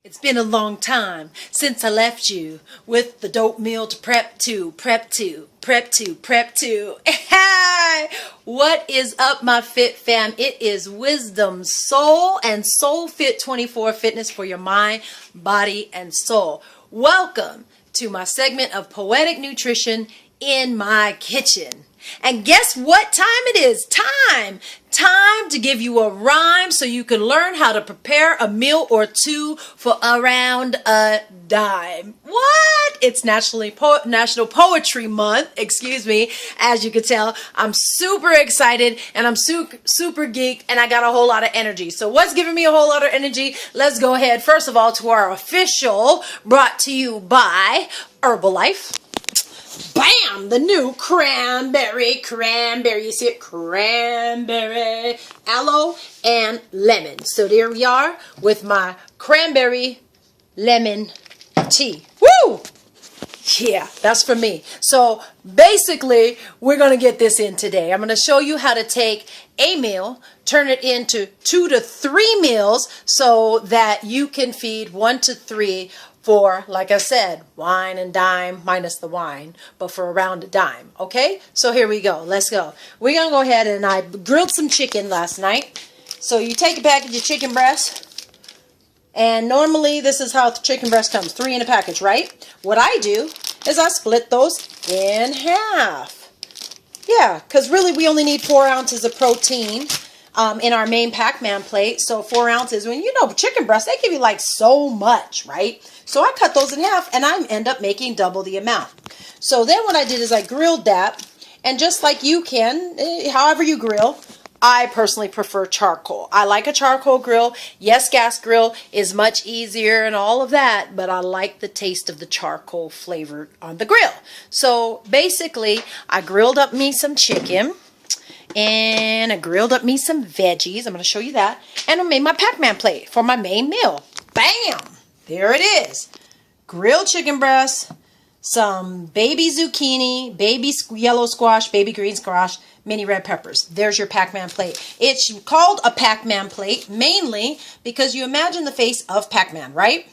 It's been a long time since I left you with the dope meal to prep to. Hey, what is up, my fit fam? It is Wisdom Soul and Soul Fit 24 fitness for your mind, body, and soul. Welcome to my segment of Poetic Nutrition in my kitchen. And guess what time it is? Time to give you a rhyme so you can learn how to prepare a meal or two for around a dime. What? It's National Poetry Month, excuse me. As you can tell, I'm super excited and I'm super geeked and I got a whole lot of energy. So what's giving me a whole lot of energy? Let's go ahead, first of all, to our official, brought to you by Herbalife. Bam! The new cranberry. You see it? Cranberry, aloe, and lemon. So there we are with my cranberry lemon tea. Woo! Yeah, that's for me. So basically, we're going to get this in today. I'm going to show you how to take a meal, turn it into 2 to 3 meals so that you can feed 1 to 3 for, like I said, wine and dime, minus the wine, but for around a dime, okay? So here we go. Let's go. We're going to go ahead, and I grilled some chicken last night. So you take a package of chicken breast, and normally this is how the chicken breast comes, 3 in a package, right? What I do is I split those in half. Yeah, because really we only need 4 ounces of protein in our main Pac-Man plate. So 4 ounces, when you know chicken breast, they give you like so much, right? So I cut those in half and I end up making double the amount. So then what I did is I grilled that, and just like you can, however you grill, I personally prefer charcoal. I like a charcoal grill. Yes, gas grill is much easier and all of that, but I like the taste of the charcoal flavor on the grill. So basically, I grilled up me some chicken, and I grilled up me some veggies. I'm going to show you that. And I made my Pac-Man plate for my main meal. Bam! There it is. Grilled chicken breast, some baby zucchini, baby yellow squash, baby green squash, mini red peppers. There's your Pac-Man plate. It's called a Pac-Man plate mainly because you imagine the face of Pac-Man, right?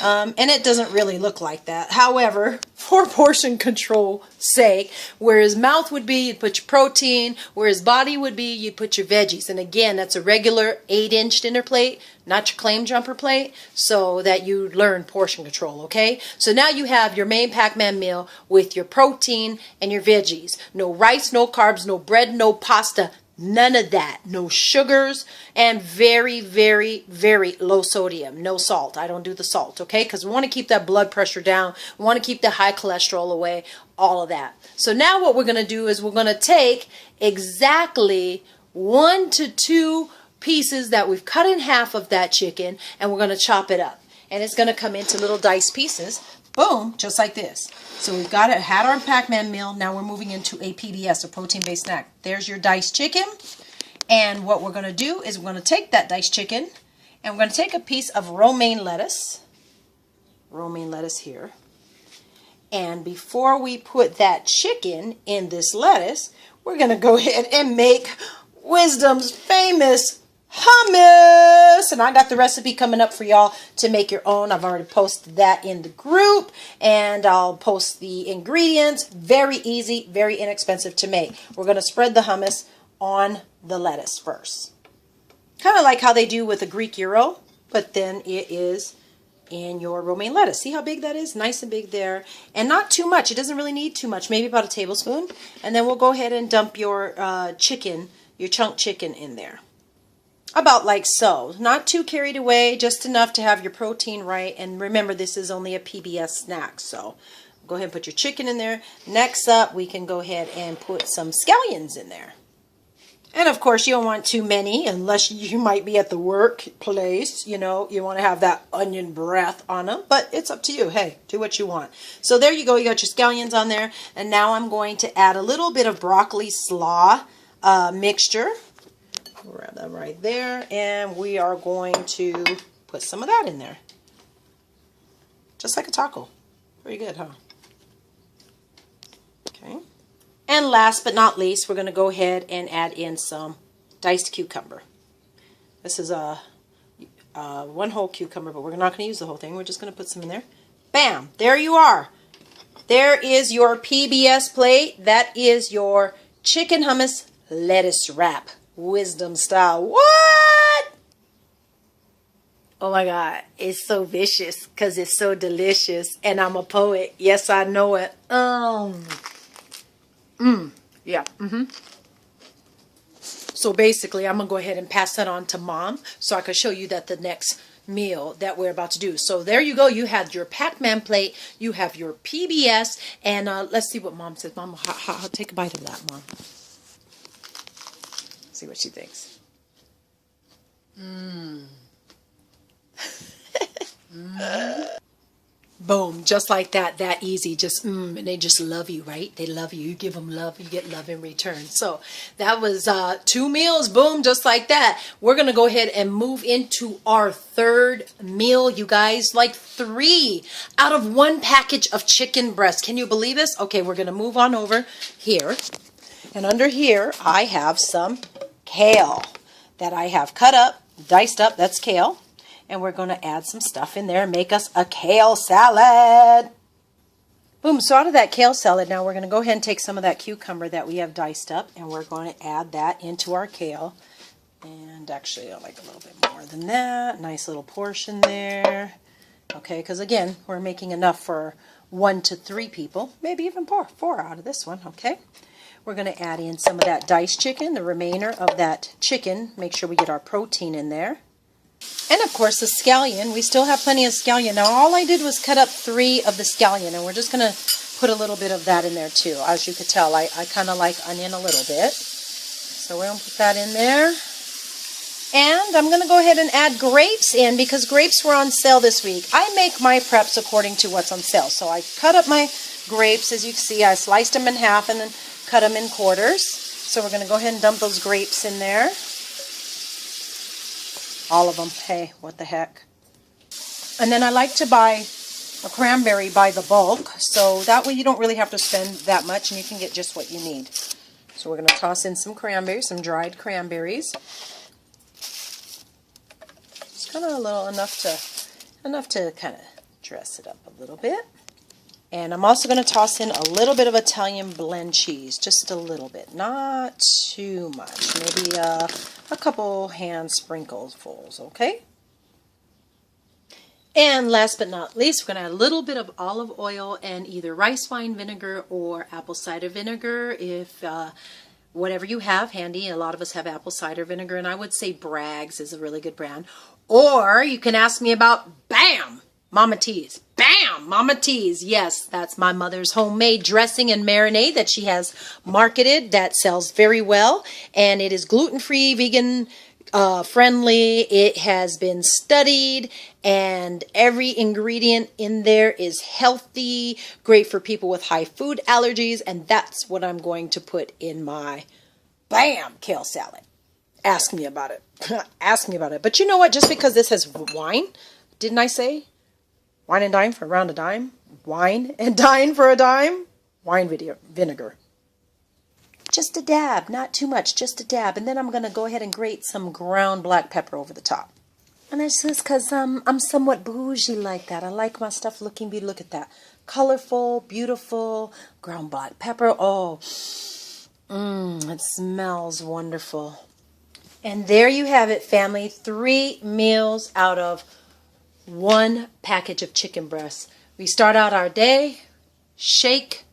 And it doesn't really look like that. However, for portion control sake, where his mouth would be, you'd put your protein. Where his body would be, you'd put your veggies. And again, that's a regular 8-inch dinner plate, not your claim jumper plate, so that you learn portion control, okay? So now you have your main Pac-Man meal with your protein and your veggies. No rice, no carbs, no bread, no pasta. None of that. No sugars, and very, very, very low sodium. No salt. I don't do the salt, okay? Because we want to keep that blood pressure down. We want to keep the high cholesterol away. All of that. So now what we're going to do is we're going to take exactly 1 to 2 pieces that we've cut in half of that chicken, and we're going to chop it up. And it's going to come into little diced pieces. Boom, just like this. So we've got it, had our Pac-Man meal. Now we're moving into a PBS, a protein-based snack. There's your diced chicken. And what we're going to do is we're going to take that diced chicken, and we're going to take a piece of romaine lettuce. Romaine lettuce here. And before we put that chicken in this lettuce, we're going to go ahead and make Wisdom's famous hummus. And I got the recipe coming up for y'all to make your own. I've already posted that in the group, and I'll post the ingredients. Very easy, very inexpensive to make. We're going to spread the hummus on the lettuce first. Kind of like how they do with a Greek gyro, but then it is in your romaine lettuce. See how big that is? Nice and big there. And not too much. It doesn't really need too much. Maybe about a tablespoon. And then we'll go ahead and dump your chicken, your chunk chicken in there. About like so. Not too carried away, just enough to have your protein right. And remember, this is only a PBS snack, so go ahead and put your chicken in there. Next up, we can go ahead and put some scallions in there. And of course, you don't want too many unless you might be at the workplace. You know, you want to have that onion breath on them, but it's up to you. Hey, do what you want. So there you go. You got your scallions on there. And now I'm going to add a little bit of broccoli slaw mixture. Grab that right there, and we are going to put some of that in there. Just like a taco. Pretty good, huh? Okay. And last but not least, we're going to go ahead and add in some diced cucumber. This is one whole cucumber, but we're not going to use the whole thing. We're just going to put some in there. Bam! There you are. There is your PBS plate. That is your chicken hummus lettuce wrap. Wisdom style. What? Oh my God. It's so vicious because it's so delicious. And I'm a poet. Yes, I know it. Yeah. So basically, I'm going to go ahead and pass that on to Mom so I can show you that the next meal that we're about to do. So there you go. You have your Pac-Man plate. You have your PBS. And let's see what Mom says. Mom, I'll take a bite of that, Mom. See what she thinks. Boom, just like that, that easy, just and they just love you, right? They love you. You give them love, you get love in return. So that was 2 meals, boom, just like that. We're going to go ahead and move into our third meal, you guys, like 3 out of 1 package of chicken breast. Can you believe this? Okay, we're going to move on over here. And under here, I have some kale that I have cut up, diced up. That's kale. And we're going to add some stuff in there and make us a kale salad. Boom. So out of that kale salad, now we're going to go ahead and take some of that cucumber that we have diced up, and we're going to add that into our kale. And actually, I like a little bit more than that. Nice little portion there. Okay, because again, we're making enough for 1 to 3 people. Maybe even 4 out of this one. Okay. We're going to add in some of that diced chicken, the remainder of that chicken. Make sure we get our protein in there. And of course the scallion. We still have plenty of scallion. Now all I did was cut up 3 of the scallion, and we're just going to put a little bit of that in there too. As you could tell, I kind of like onion a little bit. So we're going to put that in there. And I'm going to go ahead and add grapes in because grapes were on sale this week. I make my preps according to what's on sale. So I cut up my grapes. As you can see, I sliced them in half and then cut them in quarters. So we're going to go ahead and dump those grapes in there. All of them. Hey, what the heck. And then I like to buy a cranberry by the bulk, so that way you don't really have to spend that much and you can get just what you need. So we're going to toss in some cranberries, some dried cranberries. Just kind of a little enough to kind of dress it up a little bit. And I'm also going to toss in a little bit of Italian blend cheese, just a little bit, not too much, maybe a couple hand sprinklefuls, okay? And last but not least, we're going to add a little bit of olive oil and either rice wine vinegar or apple cider vinegar, if whatever you have handy. A lot of us have apple cider vinegar, and I would say Bragg's is a really good brand. Or you can ask me about BAM! Mama T's. Bam! Mama T's. Yes, that's my mother's homemade dressing and marinade that she has marketed that sells very well. And it is gluten-free, vegan friendly. It has been studied and every ingredient in there is healthy, great for people with high food allergies. And that's what I'm going to put in my BAM! Kale salad. Ask me about it. Ask me about it. But you know what? Just because this has wine, didn't I say? Wine and dime for around a dime. Wine and dine for a dime. Wine vinegar. Just a dab, not too much, just a dab. And then I'm going to go ahead and grate some ground black pepper over the top. And that's just because I'm somewhat bougie like that. I like my stuff looking beautiful. Look at that. Colorful, beautiful, ground black pepper. Oh, it smells wonderful. And there you have it, family. 3 meals out of 1 package of chicken breasts. We start out our day, shake,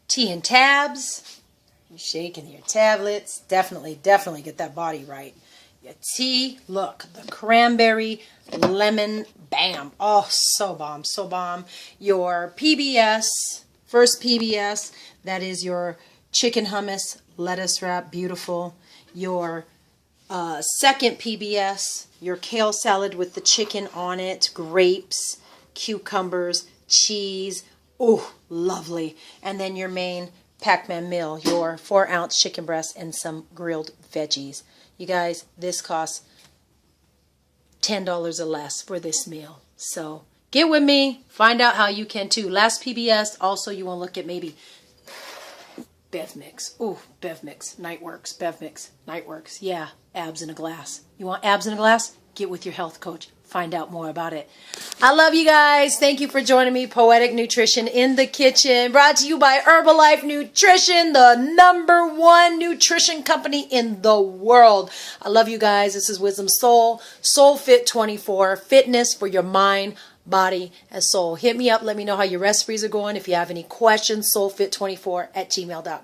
tea and tabs. You shaking your tablets. Definitely get that body right. Your tea, look, the cranberry, lemon, bam. Oh, so bomb, so bomb. Your PBS, first PBS, that is your chicken hummus, lettuce wrap, beautiful. Your second PBS, your kale salad with the chicken on it, grapes, cucumbers, cheese. Oh, lovely. And then your main Pac-Man meal, your 4-ounce chicken breast and some grilled veggies. You guys, this costs $10 or less for this meal. So get with me. Find out how you can too. Last PBS, also you want to look at maybe Bev Mix. Ooh, Bev Mix. Night Works. Bev Mix. Night Works. Yeah, abs in a glass. You want abs in a glass? get with your health coach. Find out more about it. I love you guys. Thank you for joining me. Poetic Nutrition in the Kitchen. Brought to you by Herbalife Nutrition, the #1 nutrition company in the world. I love you guys. This is Wisdom Soul, Soul Fit 24, fitness for your mind, body, and soul. Hit me up. Let me know how your recipes are going. If you have any questions, soulfit24@gmail.com.